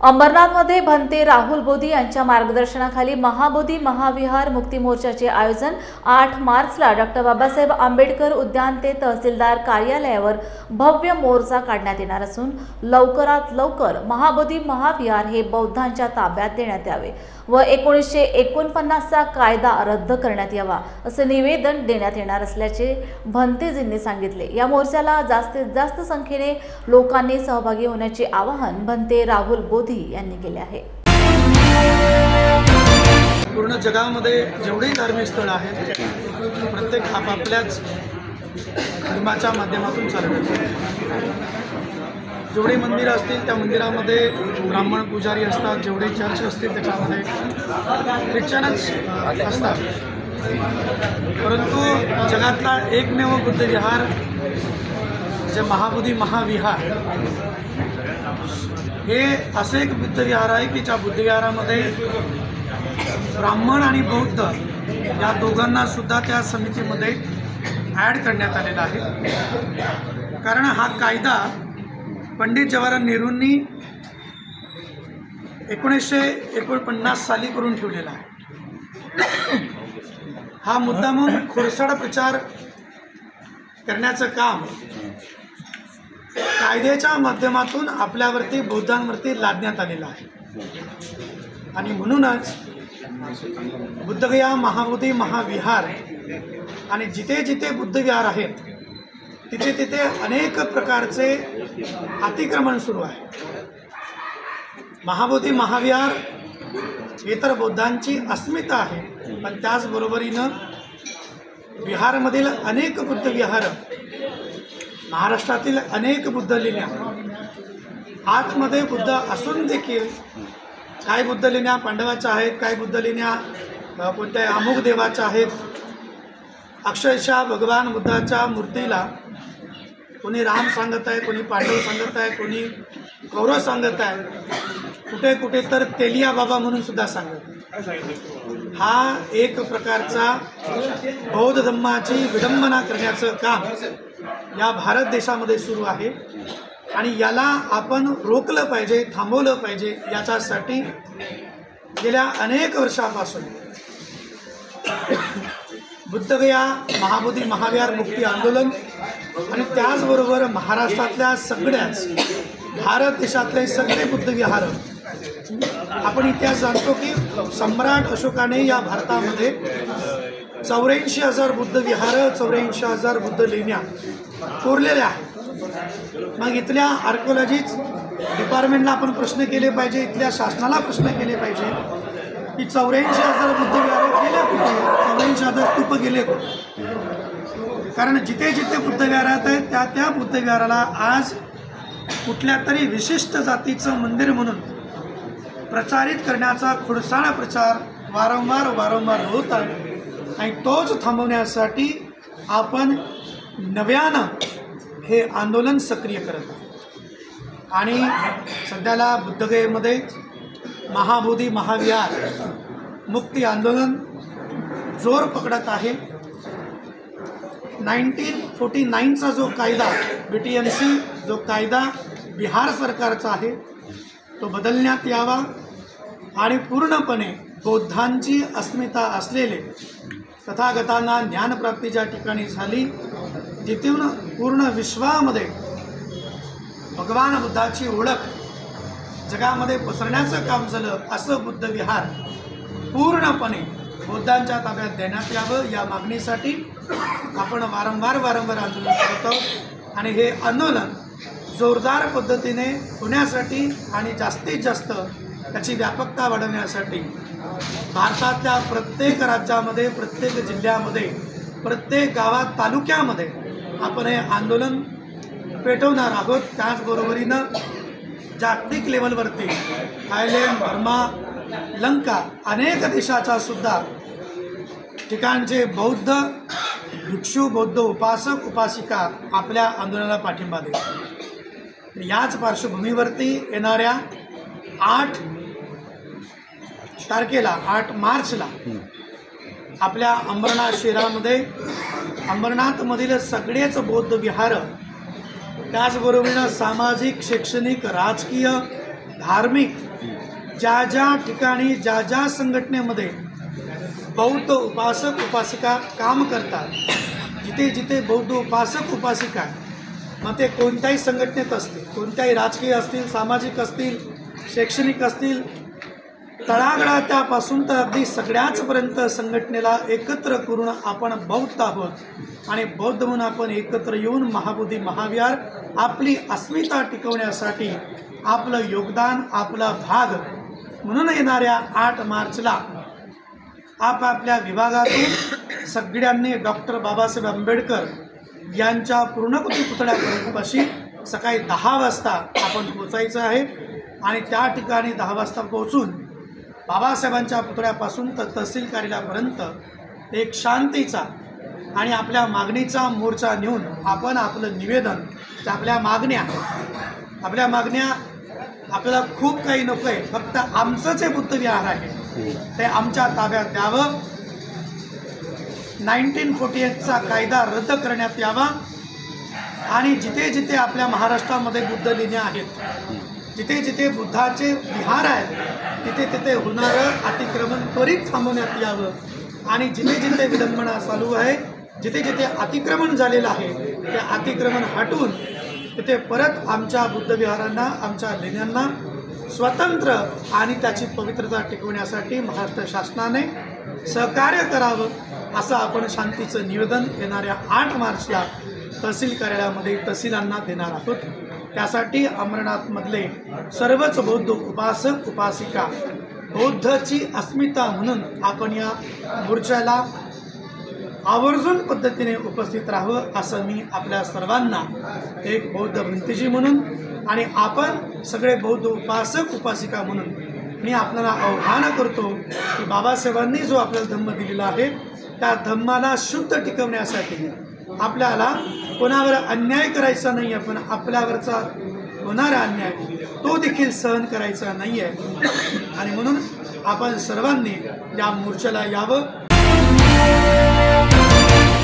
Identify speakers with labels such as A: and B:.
A: अंबरनाथमध्ये भंते राहुल बोधी यांच्या मार्गदर्शनाखाली महाबोधी महाविहार मुक्ती मोर्चाचे आयोजन 8 मार्चला डॉ. बाबासाहेब आंबेडकर उद्यान ते तहसीलदार कार्यालयावर भव्य मोर्चा काढण्यात येणार असून लवकरात लवकर महाबोधी महाविहार हे बौद्धांच्या ताब्यात देण्यात यावे व 1949चा कायदा रद्द करण्यात यावा असे निवेदन देण्यात येणार असल्याचे भंतेजींनी सांगितले। या मोर्चाला जास्तीत जास्त संख्येने लोकांनी सहभागी होण्याचे आवाहन भंते राहुल बोधी यांनी केले आहे।
B: पूर्ण जगामध्ये जेवढे धार्मिक स्थळ आहेत प्रत्येक आपापल्याच धर्माच्या माध्यमातून चालवतात। जेवढे मंदिर असतील त्या मंदिरामध्ये ब्राह्मण पुजारी असतात, जेवढे चर्च असतील त्याच्यामध्ये ख्रिश्चनच असतात। परंतु जगातला एकमेव बुद्ध विहार जे महाबोधी महाविहार हे असे एक बुद्ध विहार आहे की ज्या बुद्ध विहारामध्ये ब्राह्मण आणि बौद्ध या दोघांना सुद्धा त्या समितीमध्ये ॲड करण्यात आलेला आहे। कारण हा कायदा पंडित जवाहरलाल नेहरूंनी 1949 साली करून ठेवलेला आहे। हा मुद्दामून खोडसाळ प्रचार करण्याचं काम कायद्याच्या माध्यमातून आपल्यावरती बौद्धांवरती लादण्यात आलेलं आहे आणि म्हणूनच बुद्धगया महाबोधी महाविहार आणि जिथे जिथे बुद्ध विहार आहेत तिथे तिथे अनेक प्रकारचे अतिक्रमण सुरू आहे। महाबोधी महाविहार हे तर बौद्धांची अस्मिता आहे, पण त्याचबरोबरीनं बिहारमधील अनेक बुद्ध विहार, महाराष्ट्रातील अनेक बुद्ध लेण्या, आतमध्ये बुद्ध असून देखील काही बुद्ध लेण्या पांडवाच्या आहेत, काही बुद्ध लेण्या कोणत्या अमुक देवाच्या आहेत। अक्षरशः भगवान बुद्धाच्या मूर्तीला कोणी राम सांगत आहे, कोणी पांडव सांगत आहे, कोणी कौरव सांगत आहे, कुठे कुठे तर तेलिया बाबा म्हणून सुद्धा सांगत आहे। हा एक प्रकारचा बौद्ध धम्माची विडंबना करण्याचं काम या भारत देशामध्ये सुरू आहे आणि याला आपण रोखलं पाहिजे, थांबवलं पाहिजे। याच्यासाठी गेल्या अनेक वर्षापासून बुद्धगया महाबोधी महाविहार मुक्ती आंदोलन आणि त्याचबरोबर महाराष्ट्रातल्या सगळ्याच भारत देशातले सगळे बुद्ध विहार, आपण इतिहास जाणतो की सम्राट अशोकाने या भारतामध्ये 84,000 बुद्ध विहार, 84,000 बुद्ध लेण्या कोरलेल्या आहेत। मग इथल्या आर्किओलॉजीच डिपार्टमेंटला आपण प्रश्न केले पाहिजे, इथल्या शासनाला प्रश्न केले पाहिजे की 84,000 बुद्ध विहार गेले कुठे, 84,000 स्तूप गेले कुठे। कारण जिथे जिथे बुद्ध विहारात आहेत त्या त्या बुद्ध विहाराला आज कुठल्या तरी विशिष्ट जातीचं मंदिर म्हणून प्रचारित करण्याचा खोडसाळ प्रचार वारंवार होत आहे आणि तोच थांबवण्यासाठी आपण नव्यानं हे आंदोलन सक्रिय करत आहोत। आणि सध्याला बुद्धगयेमध्ये महाबोधी महाविहार मुक्ती आंदोलन जोर पकडत आहे। 1949चा जो कायदा BTMC जो कायदा बिहार सरकारचा आहे तो बदलण्यात यावा आणि पूर्णपणे बौद्धांची अस्मिता असलेले तथागतांना ज्ञानप्राप्ती ज्या ठिकाणी झाली तिथून पूर्ण विश्वामध्ये भगवान बुद्धाची ओळख जगामध्ये पसरण्याचं काम झालं असं बुद्ध विहार पूर्णपणे बौद्धांच्या ताब्यात देण्यात यावं या मागणीसाठी आपण वारंवार आंदोलन करत आहोत आणि हे आंदोलन जोरदार पद्धतीने होण्यासाठी आणि जास्तीत जास्त त्याची व्यापकता वाढवण्यासाठी भारतातल्या प्रत्येक राज्यामध्ये, प्रत्येक जिल्ह्यामध्ये, प्रत्येक गावात, तालुक्यामध्ये आपण हे आंदोलन पेटवणार आहोत। त्याचबरोबरीनं जागतिक लेवलवरती थायलंड, बर्मा, लंका अनेक देशाच्या सुद्धा ठिकाणचे बौद्ध भिक्षू, बौद्ध उपासक उपासिका आपल्या आंदोलनाला पाठिंबा देतात। याच पार्श्वभूमीवरती येणाऱ्या 8 तारखेला 8 मार्चला आपल्या अंबरनाथ शहरामध्ये अंबरनाथमधील सगळेच बौद्ध विहार त्याचबरोबर सामाजिक, शैक्षणिक, राजकीय धार्मिक ज्या ज्या ठिकाणी ज्या ज्या संघटनेमध्ये बौद्ध उपासक उपासिका काम करतात, जिथे जिथे बौद्ध उपासक उपासिका, मग ते कोणत्याही संघटनेत असतील, कोणत्याही राजकीय असतील, सामाजिक असतील, शैक्षणिक असतील, तळागाळापासून तर अगदी सगळ्याचपर्यंत संघटनेला एकत्र करून आपण बौद्ध आहोत आणि बौद्ध म्हणून आपण एकत्र येऊन महाबोधी महाविहार आपली अस्मिता टिकवण्यासाठी आपलं योगदान, आपला भाग म्हणून येणाऱ्या 8 मार्चला आपापल्या विभागातून सगळ्यांनी डॉक्टर बाबासाहेब आंबेडकर यांच्या पूर्णकृती पुतळ्यापाशी सकाळी 10 वाजता आपण पोचायचं आहे आणि त्या ठिकाणी 10 वाजता पोहोचून बाबासाहेबांच्या पुतळ्यापासून तर तहसील कार्यालयापर्यंत एक शांतीचा आणि आपल्या मागणीचा मोर्चा नेऊन आपण आपलं निवेदन, आपल्या मागण्या आपल्याला खूप काही नको आहे, फक्त आमचं जे बुद्धविहार आहे ते आमच्या ताब्यात द्यावं, 1948चा कायदा रद्द करण्यात यावा आणि जिथे जिथे आपल्या महाराष्ट्रामध्ये बुद्ध लेण्या आहेत, जिथे जिथे बुद्धाचे विहार आहेत, तिथे तिथे होणारं अतिक्रमण त्वरित थांबवण्यात यावं आणि जिथे जिथे विडंबना चालू आहे, जिथे जिथे अतिक्रमण झालेलं आहे ते अतिक्रमण हटवून तिथे परत आमच्या बुद्धविहारांना, आमच्या लेण्यांना स्वतंत्र आणि त्याची पवित्रता टिकवण्यासाठी महाराष्ट्र शासनाने सहकार्य करावं असं आपण शांतीचं निवेदन येणाऱ्या 8 मार्चला तहसील कार्यालयामध्ये तहसीलांना देणार आहोत। त्यासाठी अमरनाथमधले सर्वच बौद्ध उपासक उपासिका बौद्धची अस्मिता म्हणून आपण या मोर्चाला आवर्जून पद्धतीने उपस्थित राहावं असं मी आपल्या सर्वांना एक बौद्ध भंतेजी म्हणून आणि आपण सगळे बौद्ध उपासक उपासिका म्हणून मी आपल्याला आव्हान करतो की बाबासाहेबांनी जो आपल्याला धम्म दिलेला आहे त्या धम्माला शुद्ध टिकवण्यासाठी आपल्याला कोणावर अन्याय करायचा नाही आहे, पण आपल्यावरचा होणारा अन्याय तो देखील सहन करायचा नाही आहे आणि म्हणून आपण सर्वांनी या मोर्चाला यावं।